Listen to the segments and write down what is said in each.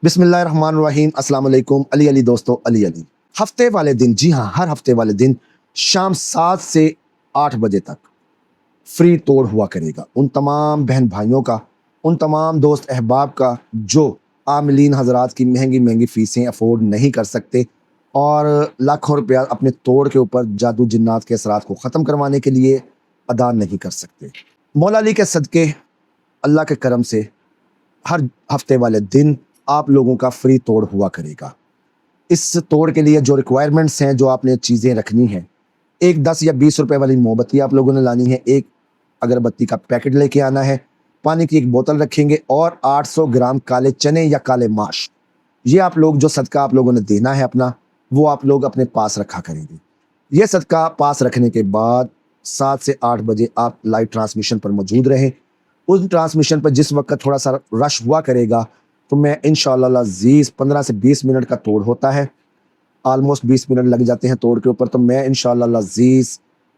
बिस्मिल्लाहिर्रहमानिर्रहीम। अस्सलाम वालेकुम। अली अली दोस्तों, अली अली। हफ्ते वाले दिन, जी हाँ, हर हफ्ते वाले दिन शाम 7 से 8 बजे तक फ्री तोड़ हुआ करेगा उन तमाम बहन भाइयों का, उन तमाम दोस्त अहबाब का जो आमिलीन हजरात की महंगी महंगी फ़ीसें अफोर्ड नहीं कर सकते और लाखों रुपया अपने तोड़ के ऊपर जादू जिन्नात के असरात को ख़त्म करवाने के लिए अदा नहीं कर सकते। मौला अली के सदक़े, अल्लाह के करम से हर हफ्ते वाले दिन आप लोगों का फ्री तोड़ हुआ करेगा। इस तोड़ के लिए जो रिक्वायरमेंट्स हैं, जो आपने चीज़ें रखनी हैं, एक 10 या 20 रुपए वाली मोमबत्ती आप लोगों ने लानी है, एक अगरबत्ती का पैकेट लेके आना है, पानी की एक बोतल रखेंगे और 800 ग्राम काले चने या काले माश, ये आप लोग जो सदका आप लोगों ने देना है अपना, वो आप लोग अपने पास रखा करेंगे। ये सदका पास रखने के बाद 7 से 8 बजे आप लाइव ट्रांसमिशन पर मौजूद रहें। उस ट्रांसमिशन पर जिस वक्त थोड़ा सा रश हुआ करेगा तो मैं इंशाअल्लाह अज़ीज़ 15 से 20 मिनट का तोड़ होता है, ऑलमोस्ट 20 मिनट लग जाते हैं तोड़ के ऊपर, तो मैं इंशाअल्लाह अज़ीज़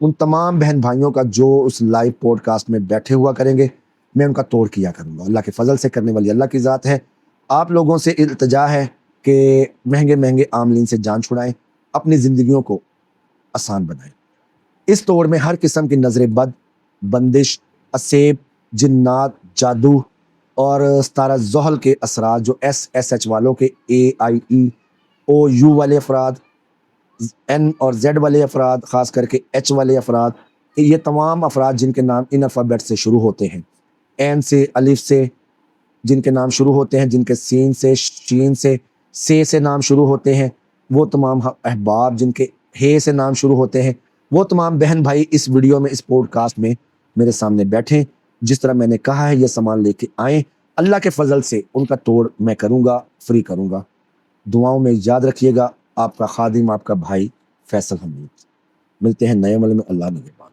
उन तमाम बहन भाइयों का जो उस लाइव पॉडकास्ट में बैठे हुआ करेंगे, मैं उनका तोड़ किया करूँगा। अल्लाह के फजल से करने वाली अल्लाह की ज़ात है। आप लोगों से इल्तिजा है कि महंगे महंगे आमलीन से जान छुड़ाएं, अपनी ज़िंदगियों को आसान बनाएं। इस तोड़ में हर किस्म की नज़र बद, बंदिश, असेब, जिन्नात, जादू और सतारा ज़ोहल के असरात, जो SSH वालों के AIEOU वाले अफराद, N और Z वाले अफराद, ख़ास करके H वाले अफराद, ये तमाम अफराद जिनके नाम इन अल्फ़ाबेट से शुरू होते हैं, N से, अलिफ से जिनके नाम शुरू होते हैं, जिनके सीन से, शीन से नाम शुरू होते हैं, वो तमाम अहबाब जिनके हे से नाम शुरू होते हैं, वो तमाम बहन भाई इस वीडियो में, इस पॉडकास्ट में मेरे सामने बैठें। जिस तरह मैंने कहा है, ये सामान लेके आएँ, अल्लाह के फजल से उनका तोड़ मैं करूँगा, फ्री करूँगा। दुआओं में याद रखिएगा। आपका खादिम, आपका भाई फैसल हमीद। मिलते हैं नए अमल में। अल्लाह निगहबान।